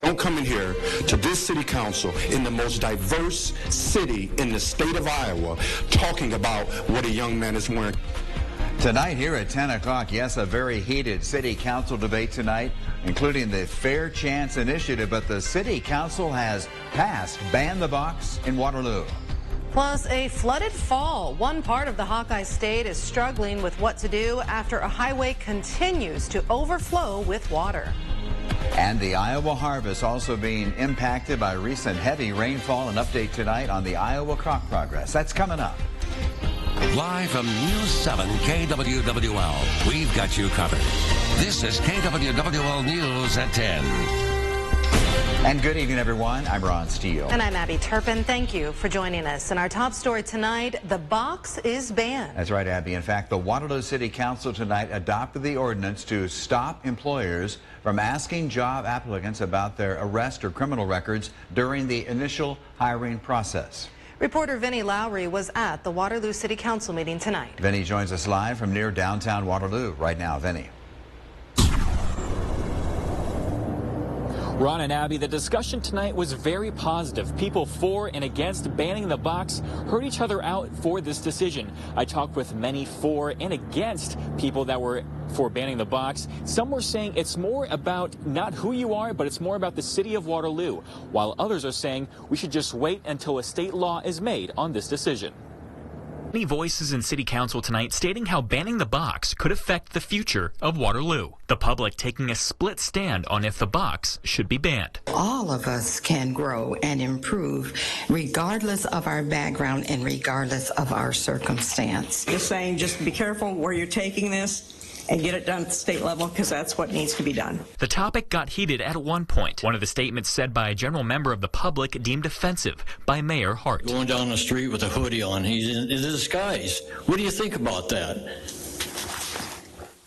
Don't come in here to this city council in the most diverse city in the state of Iowa talking about what a young man is wearing. Tonight here at 10 o'clock, yes, a very heated city council debate tonight, including the Fair Chance Initiative, but the city council has passed Ban the Box in Waterloo. Plus, a flooded fall. One part of the Hawkeye State is struggling with what to do after a highway continues to overflow with water. And the Iowa harvest also being impacted by recent heavy rainfall. An update tonight on the Iowa crop progress. That's coming up. Live from News 7 KWWL, we've got you covered. This is KWWL News at 10. And good evening, everyone. I'm Ron Steele. And I'm Abby Turpin. Thank you for joining us. In our top story tonight, the box is banned. That's right, Abby. In fact, the Waterloo City Council tonight adopted the ordinance to stop employers from asking job applicants about their arrest or criminal records during the initial hiring process. Reporter Vinnie Lowry was at the Waterloo City Council meeting tonight. Vinnie joins us live from near downtown Waterloo right now. Vinnie. Ron and Abby, the discussion tonight was very positive. People for and against banning the box heard each other out for this decision. I talked with many for and against people that were for banning the box. Some were saying it's more about not who you are, but it's more about the city of Waterloo, while others are saying we should just wait until a state law is made on this decision. Many voices in City Council tonight stating how banning the box could affect the future of Waterloo. The public taking a split stand on if the box should be banned. All of us can grow and improve regardless of our background and regardless of our circumstance. Just saying, just be careful where you're taking this and get it done at the state level, because that's what needs to be done. The topic got heated at one point. One of the statements said by a general member of the public deemed offensive by Mayor Hart. Going down the street with a hoodie on, he's in disguise. What do you think about that?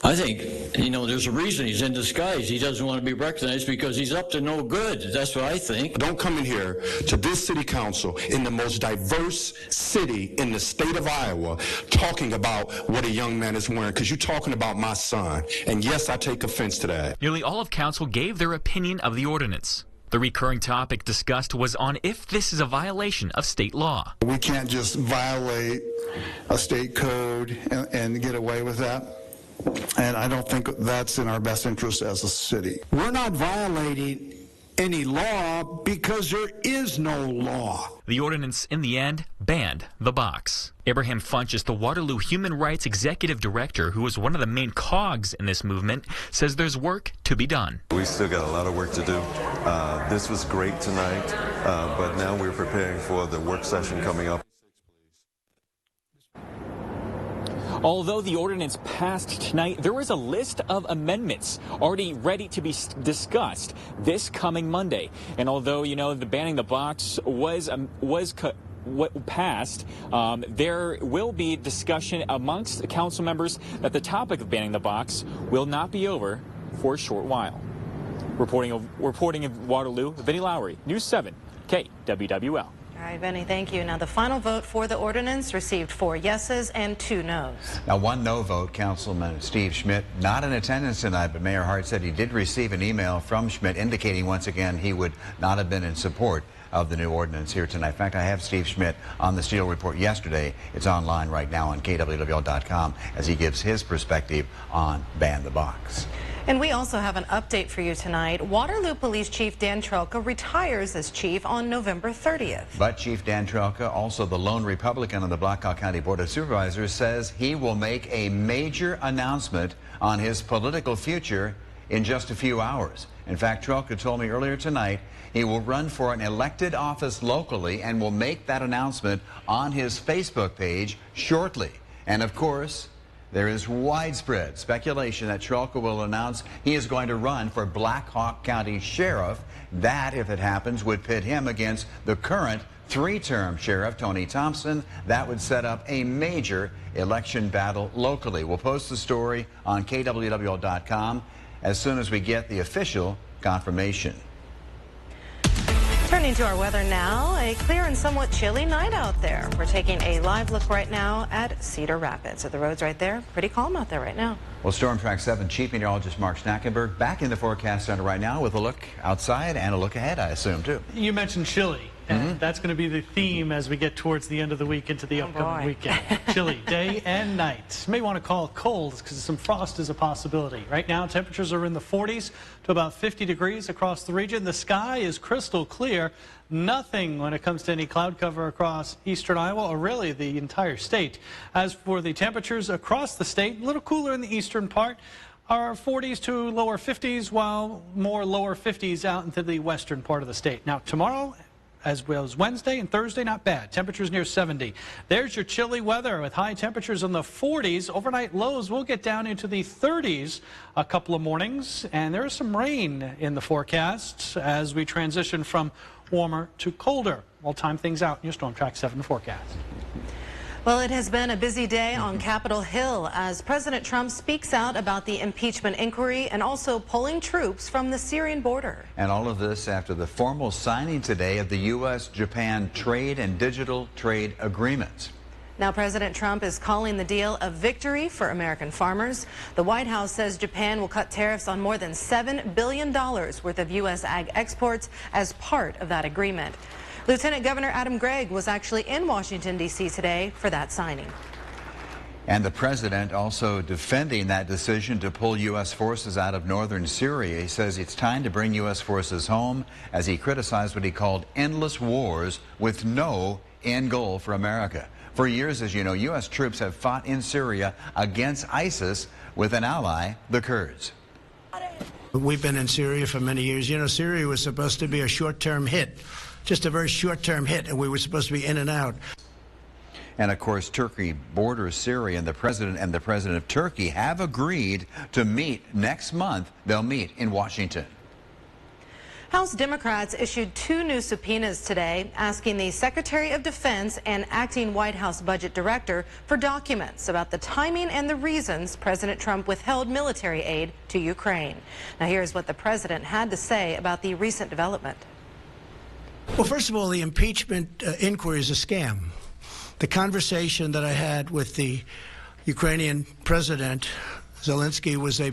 I think, there's a reason he's in disguise. He doesn't want to be recognized because he's up to no good. That's what I think. Don't come in here to this city council in the most diverse city in the state of Iowa talking about what a young man is wearing, because you're talking about my son. And yes, I take offense to that. Nearly all of council gave their opinion of the ordinance. The recurring topic discussed was on if this is a violation of state law. We can't just violate a state code and get away with that. And I don't think that's in our best interest as a city. We're not violating any law because there is no law. The ordinance, in the end, banned the box. Abraham Funch is the Waterloo Human Rights Executive Director, who is one of the main cogs in this movement, says there's work to be done. We still got a lot of work to do. This was great tonight, but now we're preparing for the work session coming up. Although the ordinance passed tonight, there is a list of amendments already ready to be discussed this coming Monday. And although, the banning the box was passed, there will be discussion amongst council members that the topic of banning the box will not be over for a short while. Reporting in Waterloo, Vinnie Lowry, News 7, KWWL. All right, Vinnie, thank you. Now, the final vote for the ordinance received 4 yeses and 2 noes. Now, one no vote, Councilman Steve Schmidt, not in attendance tonight, but Mayor Hart said he did receive an email from Schmidt indicating once again he would not have been in support of the new ordinance here tonight. In fact, I have Steve Schmidt on the Steele Report yesterday. It's online right now on KWWL.com as he gives his perspective on Ban the Box. And we also have an update for you tonight. Waterloo Police Chief Dan Trelka retires as chief on November 30th. But Chief Dan Trelka, also the lone Republican on the Blackhawk County Board of Supervisors, says he will make a major announcement on his political future in just a few hours. In fact, Trelka told me earlier tonight he will run for an elected office locally and will make that announcement on his Facebook page shortly. And of course, there is widespread speculation that Trelka will announce he is going to run for Blackhawk County Sheriff. That, if it happens, would pit him against the current 3-term sheriff, Tony Thompson. That would set up a major election battle locally. We'll post the story on KWWL.com as soon as we get the official confirmation. Turning to our weather now, a clear and somewhat chilly night out there. We're taking a live look right now at Cedar Rapids. So the roads right there, pretty calm out there right now. Well, Storm Track 7 Chief Meteorologist Mark Schnackenberg back in the forecast center right now with a look outside and a look ahead, I assume, too. You mentioned chilly. And that's going to be the theme as we get towards the end of the week into the upcoming weekend. Chilly day and night. You may want to call it cold because some frost is a possibility. Right now, temperatures are in the 40s to about 50 degrees across the region. The sky is crystal clear. Nothing when it comes to any cloud cover across eastern Iowa or really the entire state. As for the temperatures across the state, a little cooler in the eastern part. Our 40s to lower 50s, while more lower 50s out into the western part of the state. Now, tomorrow, as well as Wednesday and Thursday, not bad. Temperatures near 70. There's your chilly weather with high temperatures in the 40s. Overnight lows will get down into the 30s a couple of mornings. And there is some rain in the forecast as we transition from warmer to colder. We'll time things out in your Storm Track 7 forecast. Well, it has been a busy day on Capitol Hill as President Trump speaks out about the impeachment inquiry and also pulling troops from the Syrian border. And all of this after the formal signing today of the U.S.-Japan trade and digital trade agreements. Now, President Trump is calling the deal a victory for American farmers. The White House says Japan will cut tariffs on more than $7 billion worth of U.S. ag exports as part of that agreement. Lieutenant Governor Adam Gregg was actually in Washington, D.C. today for that signing. And the president also defending that decision to pull U.S. forces out of northern Syria. He says it's time to bring U.S. forces home as he criticized what he called endless wars with no end goal for America. For years, as you know, U.S. troops have fought in Syria against ISIS with an ally, the Kurds. We've been in Syria for many years. You know, Syria was supposed to be a short-term hit. Just a very short-term hit, and we were supposed to be in and out. And of course, Turkey borders Syria, and the president of Turkey have agreed to meet next month. They'll meet in Washington. House Democrats issued 2 new subpoenas today asking the Secretary of Defense and acting White House Budget Director for documents about the timing and the reasons President Trump withheld military aid to Ukraine. Now here's what the president had to say about the recent development. Well, first of all, the impeachment inquiry is a scam. The conversation that I had with the Ukrainian President Zelensky was a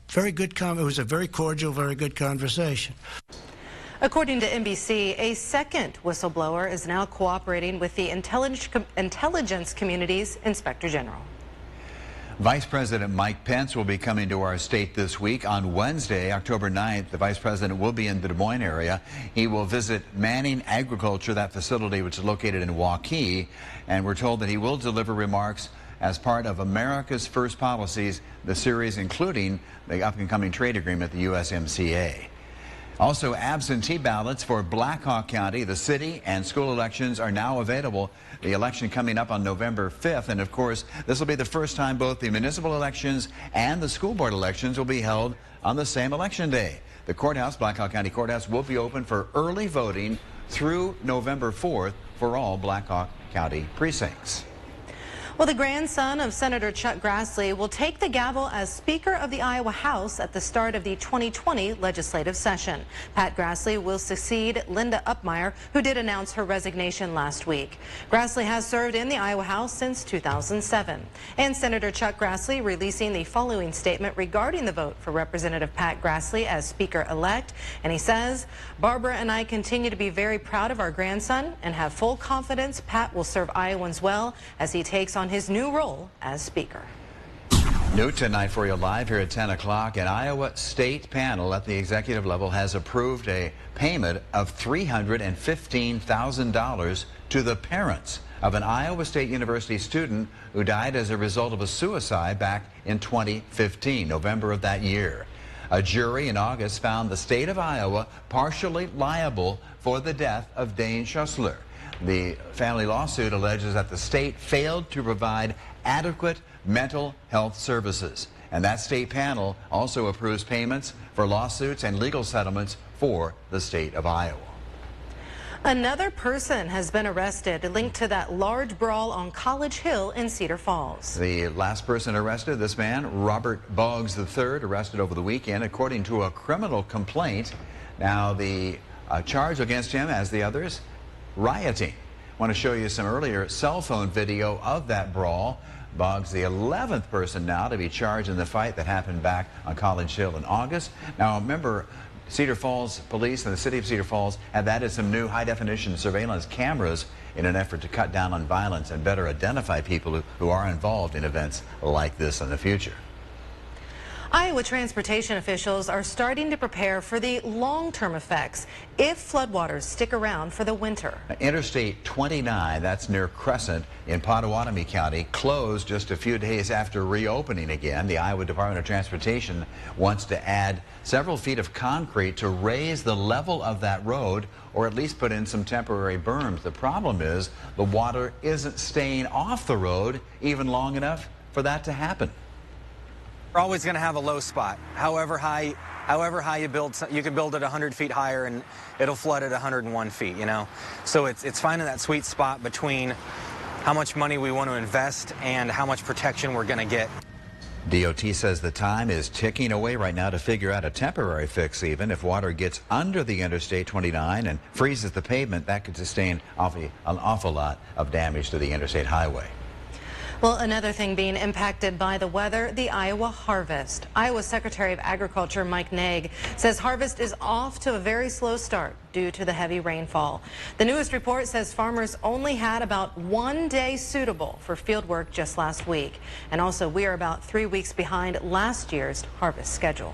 very good it was a very cordial, very good conversation. According to NBC, a second whistleblower is now cooperating with the intelligence community's Inspector General. Vice President Mike Pence will be coming to our state this week. On Wednesday, October 9th, the Vice President will be in the Des Moines area. He will visit Manning Agriculture, that facility which is located in Waukee, and we're told that he will deliver remarks as part of America's First Policies, the series including the up-and-coming trade agreement, the USMCA. Also, absentee ballots for Black Hawk County, the city, and school elections are now available. The election coming up on November 5th. And, of course, this will be the first time both the municipal elections and the school board elections will be held on the same election day. The courthouse, Black Hawk County Courthouse, will be open for early voting through November 4th for all Black Hawk County precincts. Well, the grandson of Senator Chuck Grassley will take the gavel as Speaker of the Iowa House at the start of the 2020 legislative session. Pat Grassley will succeed Linda Upmeyer, who did announce her resignation last week. Grassley has served in the Iowa House since 2007. And Senator Chuck Grassley releasing the following statement regarding the vote for Representative Pat Grassley as Speaker-elect. And he says, "Barbara and I continue to be very proud of our grandson and have full confidence Pat will serve Iowans well as he takes on his new role as Speaker." New tonight for you live here at 10 o'clock. An Iowa State panel at the executive level has approved a payment of $315,000 to the parents of an Iowa State University student who died as a result of a suicide back in 2015, November of that year. A jury in August found the state of Iowa partially liable for the death of Dane Schussler. The family lawsuit alleges that the state failed to provide adequate mental health services. And that state panel also approves payments for lawsuits and legal settlements for the state of Iowa. Another person has been arrested linked to that large brawl on College Hill in Cedar Falls. The last person arrested, this man, Robert Boggs III, arrested over the weekend, according to a criminal complaint. Now, the charge against him, as the others, rioting. I want to show you some earlier cell phone video of that brawl. Boggs, the 11th person now to be charged in the fight that happened back on College Hill in August. Now, remember, Cedar Falls Police and the city of Cedar Falls have added some new high-definition surveillance cameras in an effort to cut down on violence and better identify people who are involved in events like this in the future. Iowa transportation officials are starting to prepare for the long-term effects if floodwaters stick around for the winter. Interstate 29, that's near Crescent in Pottawatomie County, closed just a few days after reopening again. The Iowa Department of Transportation wants to add several feet of concrete to raise the level of that road, or at least put in some temporary berms. The problem is the water isn't staying off the road even long enough for that to happen. We're always going to have a low spot. However high you build, you can build it 100 feet higher and it'll flood at 101 feet, you know. So it's finding that sweet spot between how much money we want to invest and how much protection we're going to get. DOT says the time is ticking away right now to figure out a temporary fix. Even if water gets under the Interstate 29 and freezes the pavement, that could sustain an awful lot of damage to the interstate highway. Well, another thing being impacted by the weather, the Iowa harvest. Iowa Secretary of Agriculture Mike Naig says harvest is off to a very slow start due to the heavy rainfall. The newest report says farmers only had about 1 day suitable for field work just last week. And also, we are about 3 weeks behind last year's harvest schedule.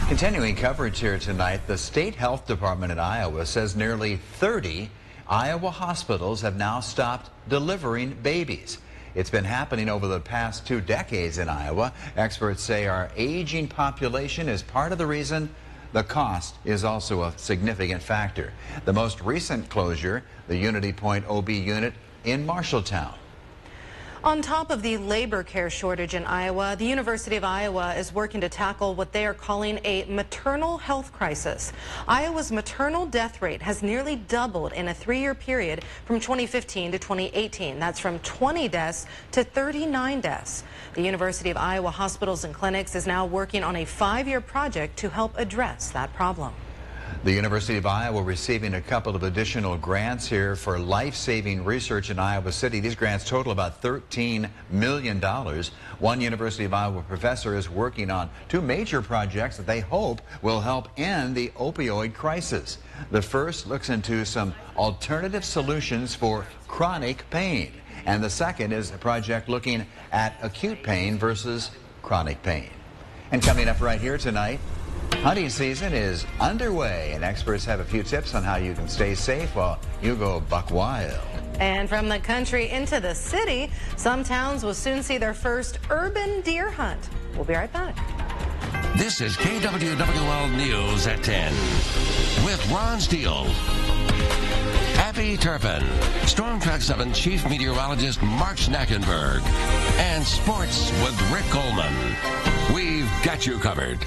Continuing coverage here tonight, the State Health Department in Iowa says nearly 30 Iowa hospitals have now stopped delivering babies. It's been happening over the past 2 decades in Iowa. Experts say our aging population is part of the reason. The cost is also a significant factor. The most recent closure, the Unity Point OB unit in Marshalltown. On top of the labor care shortage in Iowa, the University of Iowa is working to tackle what they are calling a maternal health crisis. Iowa's maternal death rate has nearly doubled in a 3-year period from 2015 to 2018. That's from 20 deaths to 39 deaths. The University of Iowa Hospitals and Clinics is now working on a 5-year project to help address that problem. The University of Iowa receiving a couple of additional grants here for life-saving research in Iowa City. These grants total about $13 million. One University of Iowa professor is working on 2 major projects that they hope will help end the opioid crisis. The first looks into some alternative solutions for chronic pain. And the second is a project looking at acute pain versus chronic pain. And coming up right here tonight, hunting season is underway, and experts have a few tips on how you can stay safe while you go buck wild. And from the country into the city, some towns will soon see their first urban deer hunt. We'll be right back. This is KWWL News at 10 with Ron Steele, Abby Turpin, Storm Track 7 Chief Meteorologist Mark Schnackenberg, and sports with Rick Coleman. We've got you covered.